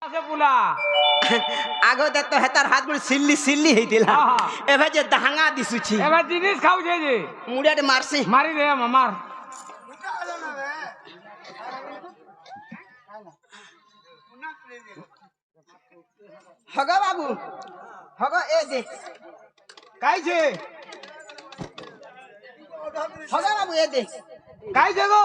आगो दे तो हेतार हाथ गुड़ सिल्ली सिल्ली हे दिला एबे जे दहंगा दिसुछि एबे जिनिस खाउ छे जे मुड़िया दे मारसी मारी दे मार हगो बाबू हगो ए दे काई छे हगो बाबू ए दे काई छे गो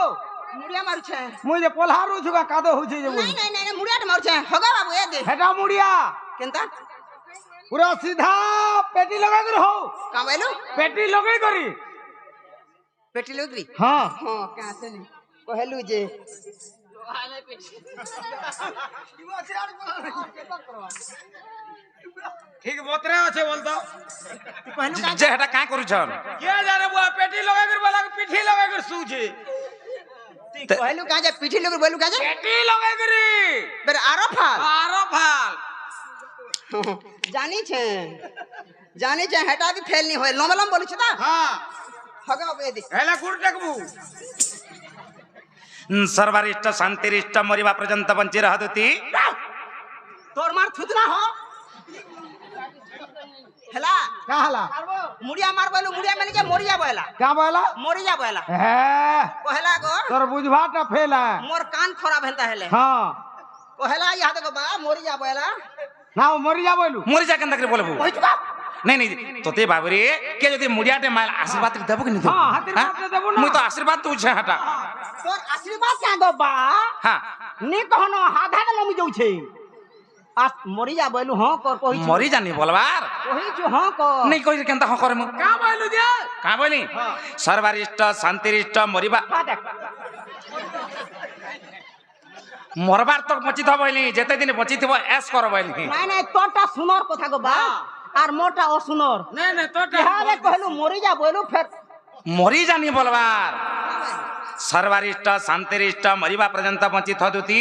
मुड़िया मारू छे मुई जे पोल्हारू छुगा कादो होई छे जे नहीं नहीं नहीं मुड़िया दे मारू छे हगो बाबू ए दे हेटा मुड़िया केनता पूरा सीधा पेटी लगा कर हो का बोलू पेटी लगे करी पेटी लोगरी हां हां का से कहलू जे ठीक बोतरे আছে বলতো कहलू का जे हेटा का करू छन के जाने बुआ पेटी लगा कर वाला पीठी लगा कर सूझे कहलू का जे पीठी लोग बोलू का जे पेटी लगा करी बेर आरो फाल जानी छे हेटा दी फेल नहीं होय लमलम बोलू छ ता हां हगो बाबू ए दे हेला गुड़ टकबू सर्वरिष्ट शांतिरिष्ट मरिबा पर्यंत बंची रहदती तोर मार थुतना हो हेला का हला मुड़िया मार बोलू मुड़िया मैंने के मोरिया बोला का बोला मोरिया बोला हे कहला गो तोर बुझवाटा फेल है मोर कान खराब हेता हेले हां कहला या देखो बा मोरिया बोला ना मरि जा बोलू मोरी जा केनता करे बोलबू ओइ तुका नहीं नहीं तोते बाबरे के जदी मुडियाटे माल आशीर्वाद देबो कि नहीं देबो हां हाथ में देबो ना मुई तो आशीर्वाद तू छे हटा तोर आशीर्वाद का गो बा हां नी कहनो आधा न लमी जाउ छे आ मोरिया बोलू हां कर कहि मरी जानी बोलबार कहि जो हां कर नहीं कोई केनता हां करे मु का बोलू जे का बोली सर्वरिष्ट शांतिरिष्ट मरिबा देख मरबार तक बची थब बोली जेते दिन बची थब ऐस कर बोली नहीं नहीं तोटा सुनर कथा गो बा आर मोटा असुनर नहीं नहीं तो बिहारे कहलू मोरिया बोलू फिर मरी जानी बोलबार सर्वरिष्ट शांतिरिष्ट मरिबा पर्यंत बंची थदुती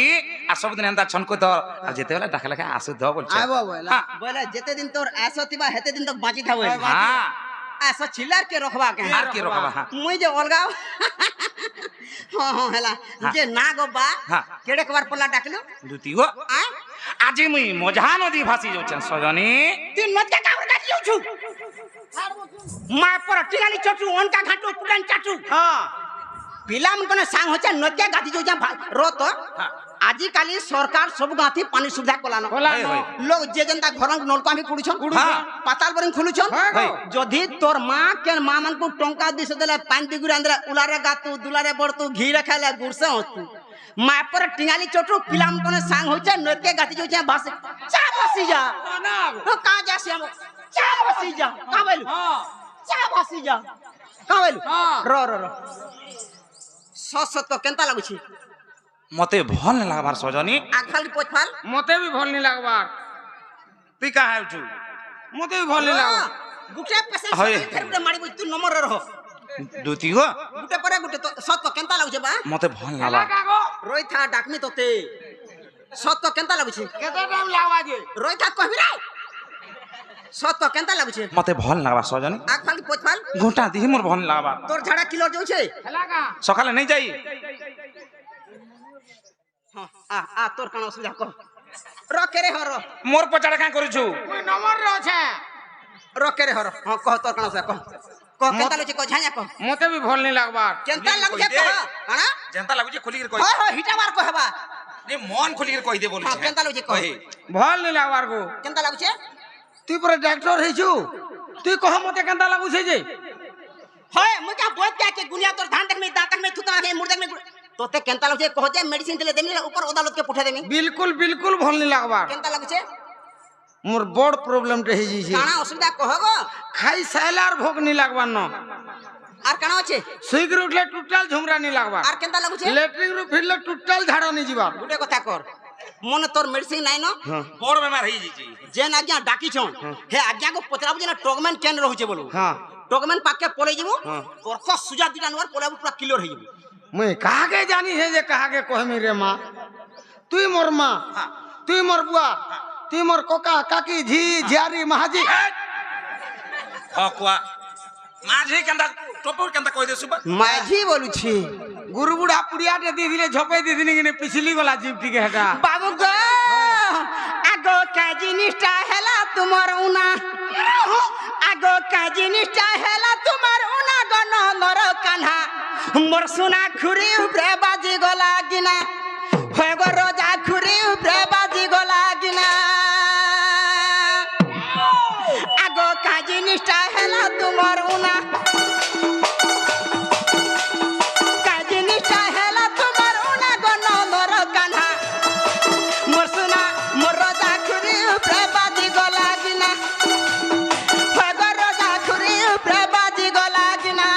आ सब दिन एंता छनको तो आ जेते वाला डाकला का आसु द बोल छे आबो बोला बोले जेते दिन तोर ऐसो तिबा हेते दिन तक बाजी था बोल हां ऐसा चिल्लार के रखबा के हार के रखबा हां मुई जे अलगाव हां हां हेला जे ना गो बा हां केड़े कबार पल्ला डाकलू दुती गो आ आजी मुई मजा नदी भासी जाउ छन सजनी तीन मत के काबर काटी जाउ छु मा पर टिगाली चटू ओनका घाटू पुरान चाटू हां पिला मन कने सांग होचे नत्या गाती जाउ जा रो तो आजी काली सरकार सब गाथी पानी सुविधा कोलानो लोग जे जनता घर नलका भी कुडुछन पाताल बरिंग खुलुछन जदी तोर मां के मां मन को टंका दिस देले पानी दिगुर अंदर उलारे गातू दुलारे बड़तू घी रखाले गुरसे होतू मां पर टिंगाली चटू पिला मन कने सांग होचे नत्या गाती जाउ जा भास चा भासी जा ना का जा से चा भासी जा का बोलू हां चा भासी जा का बोलू रो रो रो सस तो केनता लागु छी मते भल न लागबार सजनी आखल की पोछफाल मते भी भल नहीं लागबार तू का है छु मते भी भल नहीं लागबा गुटे पैसे होय। फेर गुटे मारी तू नंबर रहो दुती गो गुटे परे गुटे तो सत तो केनता लागु छै बा मते भल हेला लागबा का गो रोई था डाकमी तोते सत तो केनता लागु छै केते टाइम लागबा जे रोई था कहबी रे सत तो केनता लागु छै मते भल लागबा सजनी आखल की पोछफाल घोटा दिही मोर भल लागबा तोर झाड़ा किलो जाउ छै हेला का सकाले नहीं जाई हां आ तोर कानो सुझा कह रो केरे हो रो मोर पचाड़ का करू छु कोई नंबर रो छे रो केरे हो रो हां कह तोर कानो से कह केनता लागु छै कह झाया कह मते भी भल नहीं लागबार केनता लागु छै कह हां जनता लागु जे खोली के हो हो हिटा मार कहबा नहीं मन खोली के कहि दे बोल हां छे केनता लागु छै कह भल नहीं लागबार गो केनता लागु छै तू पर डॉक्टर है छु तू कह मते केनता लागु छे जे होय मुका बोत के गुनिया तोर धान तक में दांत तक में थुता के मुर्दे में तोते केनता लागु छै कह जे मेडिसिन देले देमी ऊपर अदालत के पठा देमी बिल्कुल बिल्कुल भल नहीं लागबार केनता लागु छै मोर बड़ प्रॉब्लम रही जी काना असुविधा कहगो खाई साइलार भोग नहीं लागबार न आर काना छै सुइगर उठले टोटल झुमरा नहीं लागबार आर केनता लागु छै लेटरिन रु फिरले टोटल झाड़ा नहीं जीबार गुटे कथा कर मन तोर मेडिसिन नाइ न बड़ बीमार है जी जेन आज्ञा डाकी छन हे आज्ञा को पचराबु जे ना टॉगमैन केन रहू छै बोलू हां टॉगमैन पाके पळे जिवो और ख सुजा दिटा नवर पळेबु पूरा क्लियर हो जिवो मैं कहा के जानी है जे कहा के कहमी रे मां तुई मोर मां तुई मोर बुआ तुई मोर कोका काकी झी झियारी महाजी हकुआ माझी केंदा टोपर केंदा कहि दे सुबा माझी बोलू छी गुरु बुढ़ा पुड़िया दे दिले झपे दे दिने पिछली वाला जीव टिके हटा बाबू गो का जिनिसटा हेला तुम्हार उना गन नर कान्हा मोर सुना खुरी उपरे बाजी गला गिना होय गो रोजा खुरी उपरे बाजी गला गिना आगो का जिनिसटा हेला तुम्हार उना का जिनिसटा हेला तुम्हार उना गन नर कान्हा मोर सुना मोर रोजा खुरी उपरे बाजी गला गिना होय गो रोजा खुरी उपरे बाजी गला गिना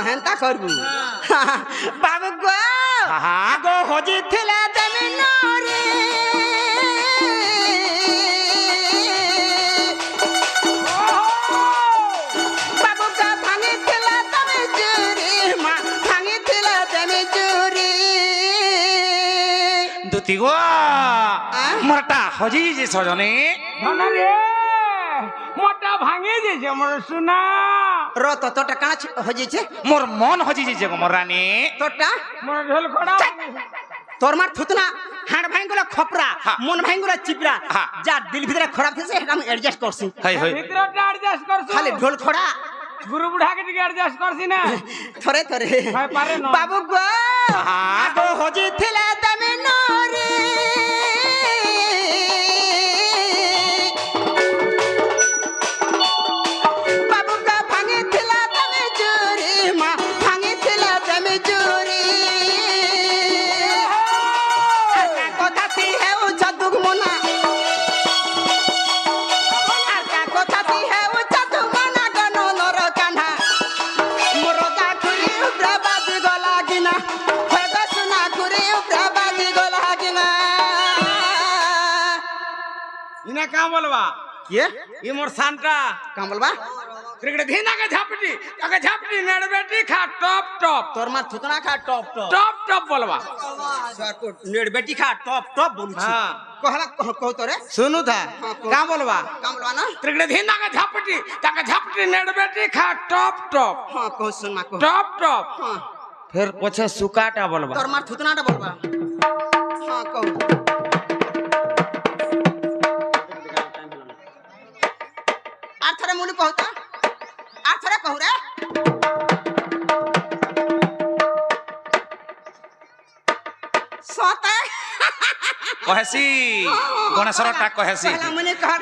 হেন্তা করবু বাবু গো আগো হজি থিলা তুমি নরে বাবু গো ভাঙি থিলা তুমি চুরি মা ভাঙি থিলা তুমি চুরি দুতি গো মোরটা হজি যে সজনে ধনা রে মোটা ভাঙে দিয়েছে মোর সোনা রো তো তোটা কাঁচ হজিছে মোর মন হজি যে গো মোর রানী তোটা মোর ঢোল খড়া তোর মার থুতনা হাড় ভাঙগুলো খপরা হ্যাঁ। মন ভাঙগুলো চিপরা হ্যাঁ। যা দিল ভিতরে খারাপ থেছে এটা আমি অ্যাডজাস্ট করছি হাই হাই ভিতরটা অ্যাডজাস্ট করছো খালি ঢোল খড়া গুরু বুড়াকে টিকে অ্যাডজাস্ট করছি না থরে থরে হয় পারে না। বাবু গো আগো হজি থিলা তুমি নরে বাবু গো ভাঙি থিলা তুমি চুরি মা ভাঙি থিলা তুমি চুরি আর কা কথা তি হেউ জাদুক মনা আর কা কথা তি হেউ জাদুক মনা গন নর কান্হা মোর গা খুরি উপরে বাজি গলা গিনা হয় গো সুনা খুরি উপরে বাজি গলা গিনা ইনা কা বলবা কে ই মোর সানটা কাম বলবা ক্রিকেট ধিনাকে ঝাপটি নেড় বেটি খা টপ টপ তোর মা থুতনা খা টপ টপ টপ টপ বলবা নেড় বেটি খা টপ টপ বলছি হ্যাঁ। কহলা কহ তোরে सुनु था हाँ, को- का बोलबा কাম বলবা না क्रिकेट धिनाके झापटी नेड़ बेटी खा टप टप হ্যাঁ কহ শুন মা কহ टप टप হ্যাঁ फिर पछे सुकाटा बोलबा তোর মা থুতনাটা বলবা হ্যাঁ কহ আর থরে মুলি কহতা আর থরে কহ রে সতে কহেছি গণেশরটা কহেছি পহলা মুলি কহ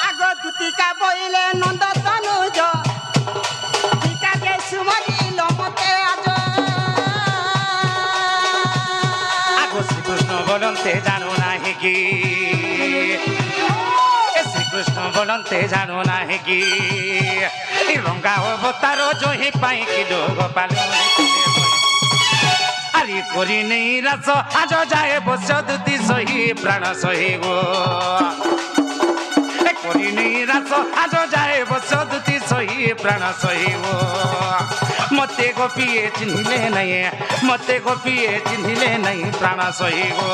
আগো দুতিকা বইলে নন্দ তনুজ টিকাকে সুমরি লমতে আজ আগো শ্রীকৃষ্ণ বলন্তে জানো নাহি কি এ শ্রীকৃষ্ণ বলন্তে জানো নাহি কি এই রঙ্গা অবতার জহি পাই কি গোপাল আরে করি নেই রাস আজ যায় বস দুতি সহি প্রাণ সহি গো এ করি নেই রাস আজ যায় বস দুতি সহি প্রাণ সহি গো মতে গোপিয়ে চিহ্নিলে নাই মতে গোপিয়ে চিহ্নিলে নাই প্রাণ সহি গো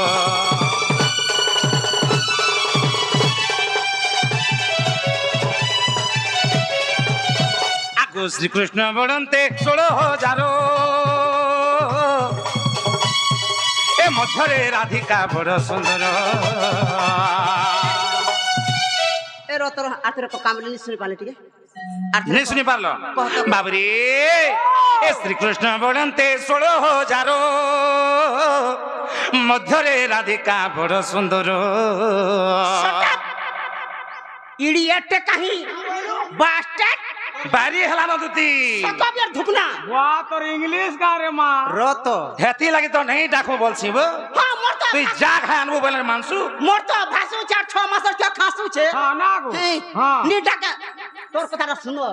আগো শ্রীকৃষ্ণ বলন্তে 16,000 এ মধ্যরে রাধিকা বড় সুন্দর এ রতর আতরে কামলি নি শুনি পালে টিকে নে শুনি পারল বাবরে এ শ্রীকৃষ্ণ বলন্তে 16,000 মধ্যরে রাধিকা বড় সুন্দর ইডিয়েট কাহি बास्टेट बारी हला न दुती सकब यार धुकना वाह तोर इंग्लिश का रे माँ रोत हेती लगी तो नहीं डाको बोलसी बो हां मोर तो তুই যা খায় আনবো বলে মানসু मोर तो भासु 4-6 मासर क्या खासु छे हाँ ना गो हाँ নি টাকা তোর কথাটা সুন্দর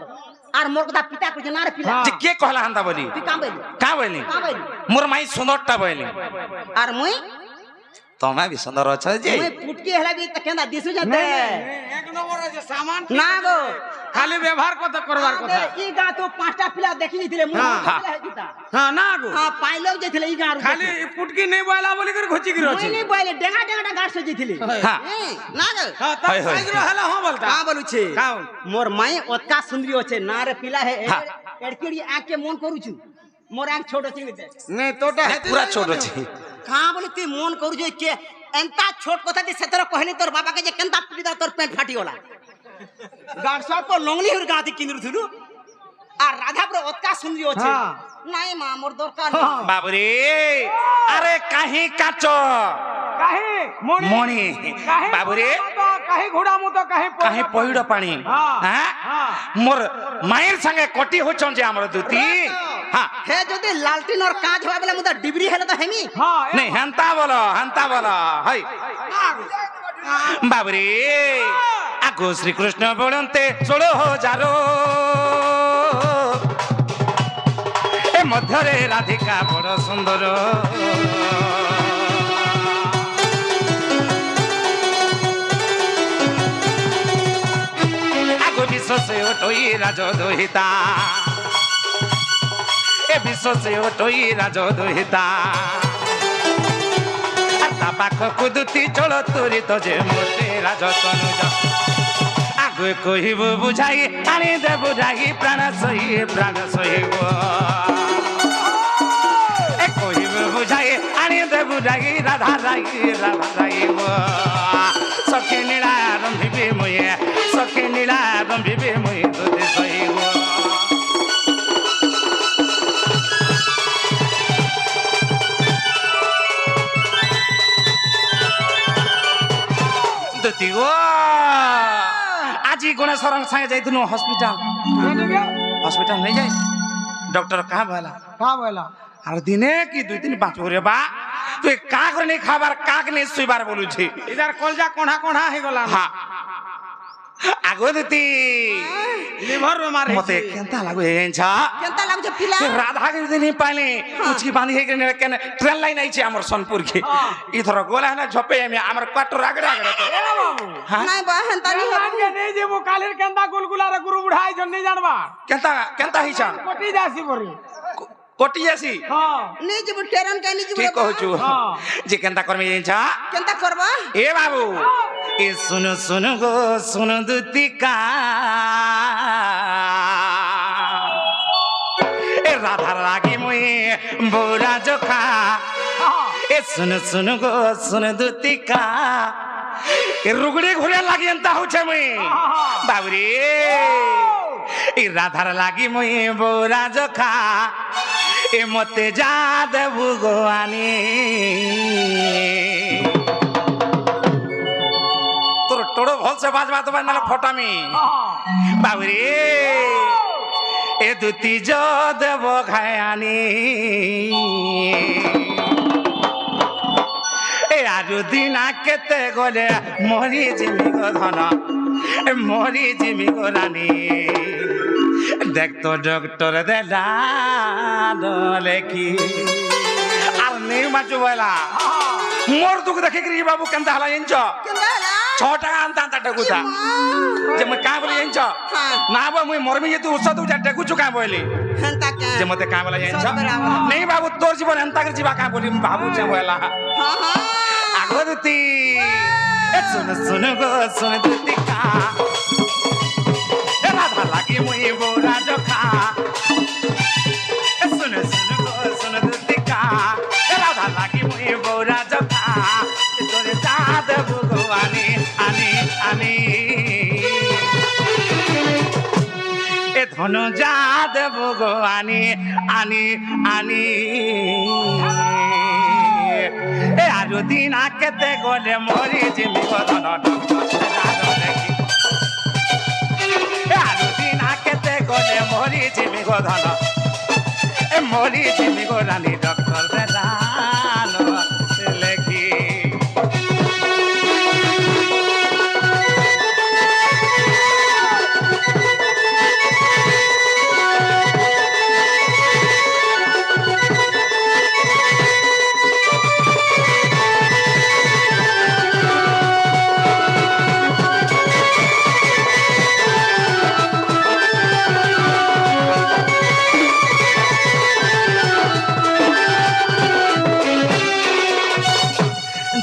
আর মোর কথা পিতা কইছে না রে পিলা যে কে কহলা হান্দা বলি তুই কাম বলি কা বলি কাম বলি মোর মাই সুন্দরটা বলি আর মুই তুমি भी সুন্দর আছো যে মুই পুটকি হেলা বি त केंदा दिसु जाते एक नंबर है सामान না গো खाली व्यवहार को तो करवार কথা ই গা তো পাঁচটা পিলা দেখি নিছিলে মুই হ্যাঁ। হেকিতা हाँ ना गो हां পাইলো যেছিলে ই গা खाली पुटकी नहीं बोला बोली कर घोची गिरो মুই নি বইলে ডেঙ্গা ডেঙ্গাটা গাছ সজিছিলে হ্যাঁ না গো हाँ तब हाय, हाय। साइज रो हला हो बोलता का বলুছে কাউন মোর মাই ওতকা সুন্দরী আছে না রে পিলা হে হ্যাঁ। এড়কিড়ি আঁকে মন করুছু মোর আঁক ছোট আছে দেখ नहीं तोटा है পুরা ছোট আছে কা বলি তুই মন করুছু কে এন্তা ছোট কথা দি সেতর কহনি তোর বাবাকে যে কেনতা পিটি দা তোর পেট ফাটি গলা গাড়সা কো লংলি হুর গাতি কিনরু থুলু আর রাধাপুর ওতকা সুন্দরী আছে হ্যাঁ। নাই মা মোর দরকার হ্যাঁ। বাবরে আরে কাহি কাচ काहे मोनी মণি काहे বাবরে तो काहे घोड़ा मु तो काहे কাহি পইড় পানি হ্যাঁ। হ্যাঁ হ্যাঁ। মোর মায়ের সঙ্গে কটি হচ্ছন যে আমার দুতি হ্যাঁ হে যদি লালটিন ওর কাজ হয় বলে মুদা ডিবরি হেলে তো হেমি हाँ नहीं हंता बोलो हाय बाबरे आगो श्री कृष्ण बोलते चलो हो जारो ए मध्यरे राधिका बड़ सुंदर आगो विश्व से ओटोई राज दोहिता ए विश्व से ओटोई राज दोहिता पाखकु दुती चल तोरी तो जे मोटे राज तनुज आगे कहबू बुझाई आनी दे बुझाई प्राण सही ए कहबू बुझाई आनी दे बुझाई राधा राई सखी नीला रंभिबे मुए सखी नीला रंभिबे मुए दुती सहीब আজি গণেশ্বর সাথে যাইতিনু হসপিটাল হসপিটাল नहीं जाए डॉक्टर कहाँ बोला कहाँ बोला আর দিনে কি 2-3 5 রে বা তুই কা করে नहीं খাবার কাক नहीं सुइबार बोलू छी इधर कोलजा कोढ़ा कोढ़ा है गला हां আগো দিতি लिवर में मारे মতে কেনতা লাগু হেঞ্ছা কেনতা লাগছে পিলা রাধা के दिन पाले उचकी बांधी है के ट्रेन लाइन आई छे हमर सोनपुर के इधर गोला ना झपे में हमर क्वार्टर आगरे आगरे ए बाबू নাই বা হেনতা নি आज के नहीं जे वो कालेर केंदा गुलगुला रे गुरु बुढ़ाई जन नहीं जानबा केनता हिचा कोटी जासी बोरी कोटी जैसी हां নি জীব টেরন কাই নি জীব ठीक कहू हाँ। जे केनता करमे हेंचा কেনতা করবা ए बाबू ए सुनो गो सुनो दुतिका ए राधा लागी मुई बोरा जोखा ए सुनो गो सुनो दुतिका ए रुगड़ी घुरे लागी एंता होछे मुई बाबू रे ए राधार लागी मुई बोरा जोखा ए मते जा देबु गोआनी তোর টোড়ো ভলসে বাজবা তো না ফটামি বাবুরে এ দুতি য দেব খায়ানি এ আরু দিনা কেতে গলে মরি জিমি গো ধন মরি জিমি গো রানী দেখ তো ডক্টর দেলা লেখি আর নেই মাচু বলা মোর দুঃখ দেখে কি বাবু কেনতা হলা ইঞ্চ কেনতা হলা 6 টাকা আনতা আনতা টাকুতা যে মই কা বলি ইঞ্চ না বা মই মরমি যে তুই উৎসাহ যা টাকুছু কা বলি হেনতা কে যে মতে কা বলা ইঞ্চ সব বরাবর। নেই বাবু তোর জীবন এন্তা করে জীবা কা বলি বাবু যে বলা হ্যাঁ হ্যাঁ আগরতি এ শুন গো শুন দুতি কা এ রাধা লাগি মই বোরা জখা এ শুন গো শুন দুতি কা এ রাধা লাগি মই বোরা জখা এ তোরে যা দেব ভগবানি আনি আনি এ ধন যা দেব ভগবানি আনি আনি এ আরো দিন আকেতে গলে মরি জিমি গদন ডক্টর দেখি এ আরো মরি জিমি গো ধন এ মরি জিমি গো রানী ডক্টর বেদান লেখি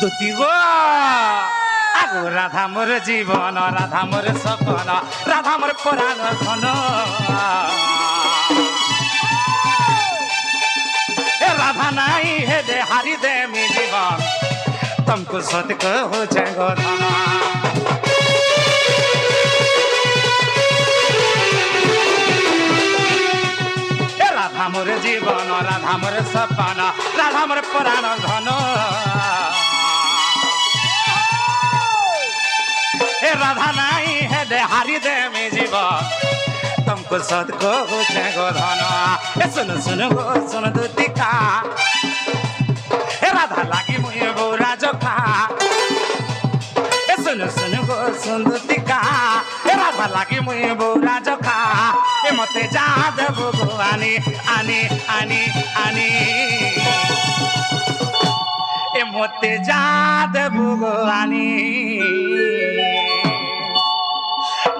দুতি গো আগো রাধা মোর জীবন রাধা মোর সপন রাধা মোর পরাণ ধন এ রাধা নাই হে দে হারি দে মি জীবন तुमको सत कहो जय गो धन ए राधा मोर जीवन राधा मोर सपन राधा मोर पराण धन ए राधा नहीं है दे हारी दे में जीवन तुमको सत कहो जय गो धन ए सुन सुन गो सुन दुतिका ए राधा लागी मुझे बोरा जोखा ए सुन सुन गो सुन दुतिका ए राधा लागी मुझे बोरा जोखा ए मते जा देबो गो आनी आनी आनी आनी ए मते जा देबो गो आनी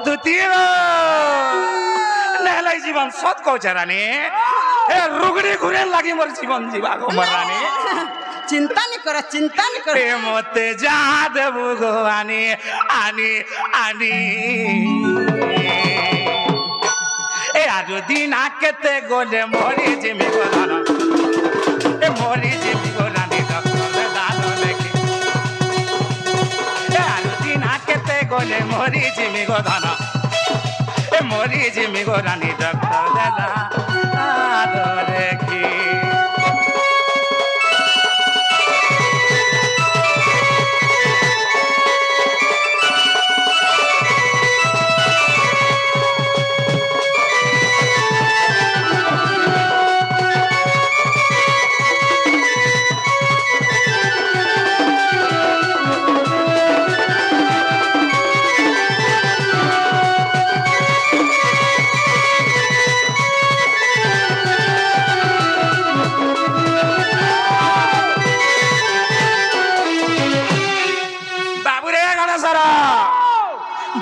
दुतियो नेलाई जीवन सत को चरानी ए रुगड़ी घुरे लागी मोर जीवन जीवा गो मरानी चिंता नहीं करो चिंता नहीं करो ए मते जा देबो गो आनी आनी आनी ए आजो दिन आकेते गोले मोरी जिमी गो धन ए मोरी जिमी गो रानी डॉक्टर दानो लेखी ए आजो दिन आकेते गोले मोरी जिमी गो धन ए मोरी जिमी गो रानी डॉक्टर दानो लेखी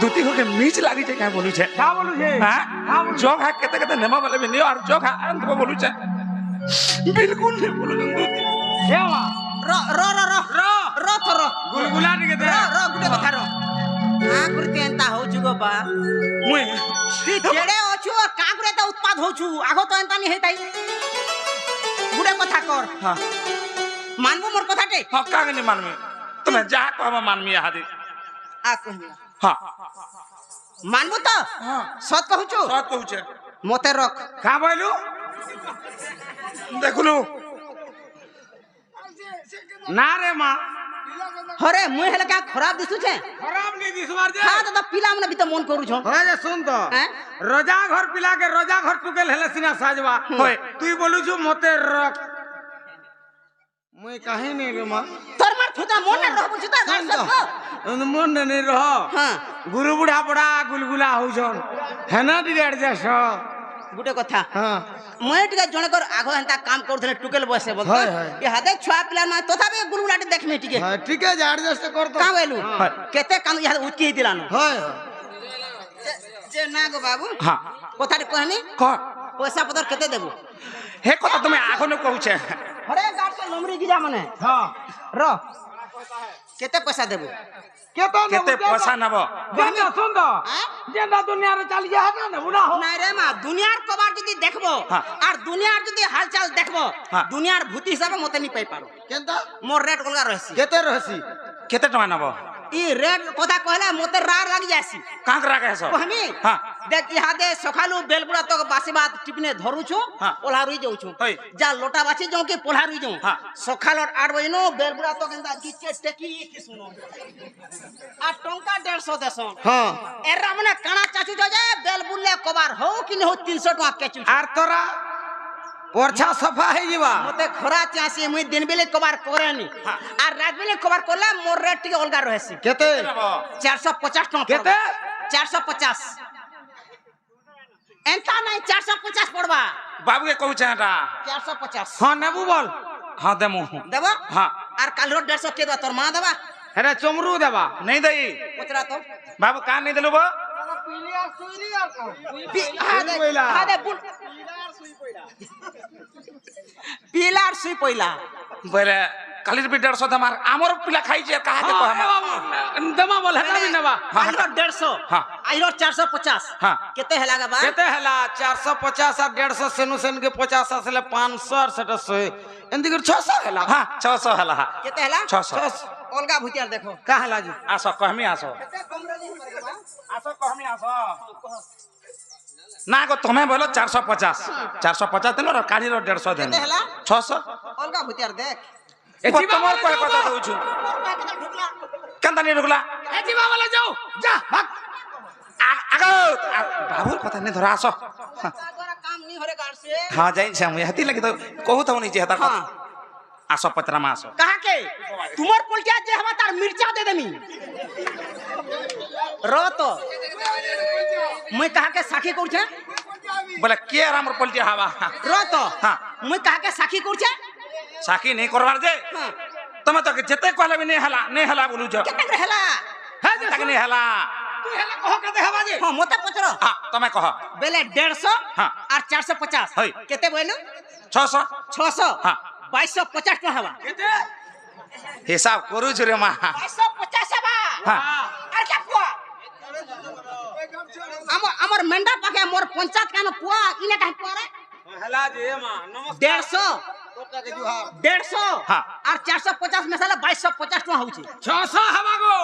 दुती हो के मीच लागी छे क्या बोलू छे हां जोग हा केते केते नेमा वाले भी नहीं और जोग हा अंत को बोलू छे बिल्कुल नहीं बोलू दुती हेवा रो रो रो रो रो रो तो रो गुलगुला नहीं कहते रो रो गुटे कथा रो का करते एंता हो जुगो बा मुए ती जेडे ओछु और का करे त उत्पाद होछु आगो तो एंता नहीं हेताई गुटे कथा कर हां मानबो मोर कथाटे हां का नहीं मानमे तुम्हें जा कहबा मानमी हादी आ कहिया हां मानबो तो हां सत कहूछु सत कहू छे मते रख का बोलू देखलू ना रे माँ हरे मुई हेले का खराब दिसु छे खराब नहीं दिसवार जे हां तो पिला मने भी तो मन करू छ होय जे सुन तो हैं? रजा घर पिला के रजा घर टुकेल हेले सिना साजवा होय तुई बोलू छु मते रख मुई काहे नहीं रे माँ तोर मार थुता मन न रहबु छ त गाड़ सब मन नहीं रह हां गुरु बुढ़ा बड़ा गुलगुला हो जन हेना डी एडजस्ट गुटे कथा हां मैं टिके जने कर आगो एंता काम करथले टुकेल बसे बोल हाय, हाय। ये हादे छुआ पिला मा तथापि गुलगुलाटी देखमे टिके हां ठीक है एडजस्ट कर तो का वेलु केते कान या उतकी दिलानो हाय जे ना गो बाबू हां कथाटी कहनी क पैसा पतर केते देबू हे कथा तुम्हें आखो न कहू छे हरे गाड़ के लमरी गिजा मने हां र केते पैसा देबू केते पैसा नबो जेना सुन दो हैं? जेना दुनिया रे चल जा है ना बुना हो নাই রে মা দুনিয়ার কবার যদি দেখবো হ্যাঁ। আর দুনিয়ার যদি হালচাল দেখবো হ্যাঁ। দুনিয়ার ভূতি হিসাবে মতে নি পাই পারো केंता মোর রেট অলগা রহছি केते रहसी केते टका नबो ই রেট কথা কইলে মতে রার লাগি যাসি कांक राखे सो कहमी हां देख इहादे सखालू बेलबुड़ा तक बासी बात टिपने धरुछु हाँ। पोल्हा रुई जाउछु होय। जा लोटा बाची जाऊ के पोल्हा रुई जाऊ हाँ। सखाल 8 बजे नो बेलबुड़ा तक एंदा गिचे टेकी की सुनो आ टंका 1.5 150 দেশন হ্যাঁ এরা মানে কানা চাচু যে বেল বুললে কবার হও কি ন হও 300 টাকা কেচু আর তোরা পরছা সফা হয়ে যাবা মতে খরা চাষি মুই দিন বেলে কবার করেনি আর রাত বেলে কবার করলে মোর রেট টিকে অলগা রহেছি কেতে 450 টাকা কেতে 450 এন্তা নাই 450 পড়বা বাবুকে কହୁছে এটা 450 হ্যাঁ নেবু বল হ্যাঁ দেমু দেব হ্যাঁ আর কাল রোড 150 কে দেবা তোর মা দেবা এটা চমরু দেবা নেই দেই পুতরা তো বাবু কান নেই দিলু গো পিলার সুই পইলা বলে কালির বি 150 দাম আর আমার পিলা খাইছে কাহাকে কহ দেবা বল হেটা বি নেবা কাল রোড 150 হ্যাঁ। আইরো 450 হ্যাঁ। কেতে হেলা গা বা কেতে হেলা 450 আর 150 সেনু সেন কে 50 আসলে 500 আর সেটা 100 এন্দি করে 600 হেলা হ্যাঁ 600 হেলা হ্যাঁ কেতে হেলা 600 অলগা ভুতিয়ার দেখো কা হেলা জি আসো কহমি আসো আসো কহমি আসো না গো তুমি বলো 450 450 দিন আর কালির 150 দিন কেতে হেলা 600 অলগা ভুতিয়ার দেখ এ জিবা তোমার বলে কয় কথা কইছু কেনতা নি ঢুকলা এ জিবা বলে যাও যা ভাগ আগো বাবুর কথা নি ধরা আসো কাম নি হরে গাড়ছে হ্যাঁ যাই আমি হাতি লাগি তো কহু তো নিজে হাতা হ্যাঁ আসো পত্রা মা আসো কাহাকে তোমার পলটিয়া যে হবা তার মির্চা দে দেমি রত মুই কাহাকে সাক্ষী করছে বলে কে আর আমার পলটি হাবা রত হ্যাঁ মুই কাহাকে সাক্ষী করছে সাকি নেই করবার যে হ্যাঁ তুমি তো যেতে কহলে বি নেই হেলা বলুছ কেতে হেলা হ্যাঁ যে তাকে নেই হেলা তুই হেলা কহ কেতে হেবা জি হ্যাঁ মতে পচর হ্যাঁ তুমি কহ বেলে 150 হ্যাঁ। আর 450 হই। কেতে বইলু 600 600 হ্যাঁ। 2250 টাকা হবা কেতে হিসাব করুছ রে মা 2250 হবা হ্যাঁ আর কে পুয়া আমার মেন্ডা পাকে মোর পঞ্চায়েত কেন পুয়া ইনে কাই পুয়া রে হেলা জি মা নমস্কার 150 হ্যাঁ। আর 450 মেশালে 2250 টাকা হচ্ছে 600 হেবা গো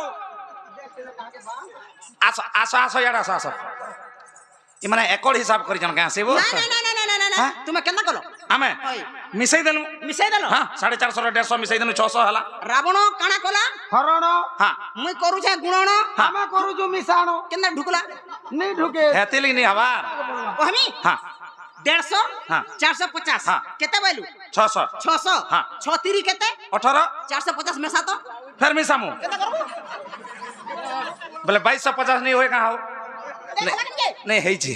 আসো আসো আসো ইয়ার আসো আসো ই মানে একর হিসাব করি জন কে আসিব না না না না না না না হ্যাঁ? তুমি কেন কলো আমি হই। মিশাই দেলু মিশাই দেলো হ্যাঁ 450 150 মিশাই দেলু 600 হেলা রাবণ কাଣା কলা হরণ হ্যাঁ মুই করুছে গুণন আমা করুজু মিশানো কেন ঢুকলা নি ঢুকে হেতিলি নি হবার ওহমি হ্যাঁ 150 হ্যাঁ। 450 হ্যাঁ। কেতে বইলু 600 600 হ্যাঁ। 6 কেতে 18 450 মেশা তো ফের মিশামু কেতে করবো বলে 2250 नहीं होए कहाँ हो দেখলা কেন नहीं है जी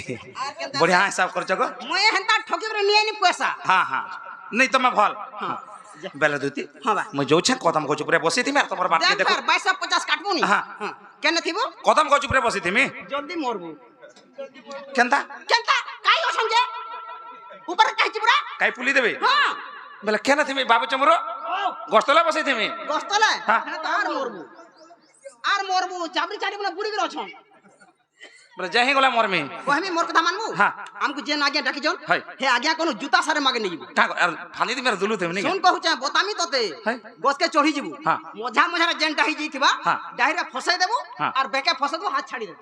बढ़िया हिसाब कर चको মই হেনতা ঠকি করে নিয়ে নি পয়সা हाँ हाँ नहीं तो मैं भल হ্যাঁ बेले दूती हाँ बा। मैं जो छे कदम को चुपरे बसी थी मैं तुम्हारे बात के দেখ देखो ফের 2250 কাটবো নি হ্যাঁ। হ্যাঁ কেন থিব कदम को चुपरे बसी थी मैं জলদি মরবো केनता কেনতা কাই অসঙ্গে উপরে কাইছি পুরা काई पुली देबे হ্যাঁ बेले केना थी मैं बाबू चमरो गोस्तला बसी थी मैं গস্তলে হ্যাঁ। হ্যাঁ আর মরবো চাবরি চারি বলে বুড়ি করে অছন बोले जय ही गोला मोर में ওহমি মোর কথা মানবো হ্যাঁ। আমকু যে আজ্ঞা ডাকি জন হাই। হে আজ্ঞা কোন জুতা সারে মাগে নিব का यार फाली दी मेरे दुलू थे नहीं শুন কহুছে বতামি তোতে হাই। গছকে চড়ি যাবো হ্যাঁ। মঝা মঝারে জেনটা হই যাইতিবা হ্যাঁ। ডাইরে ফসাই দেবো হ্যাঁ। আর বেকে ফসাই দেবো হাত ছাড়ি দেবো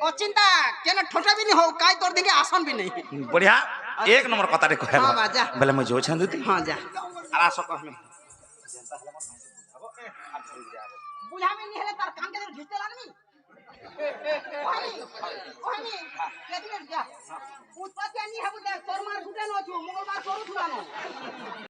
অচিন্তা কেন ঠোটা বি নি হও কাই তোর দিকে আসন বি নাই बढ़िया एक नंबर कता रे कहे हाँ, बाजा। बोले मैं जो छे दूती হ্যাঁ যা आला सो कह में বুঝামি নি হেলে তার কান কে ঘিচতে লাগনি ওহমি ওহমি কেদিন যা উৎপত্তি নি হবু তোর মার গুটে নছু মঙ্গলবার করু থুলানো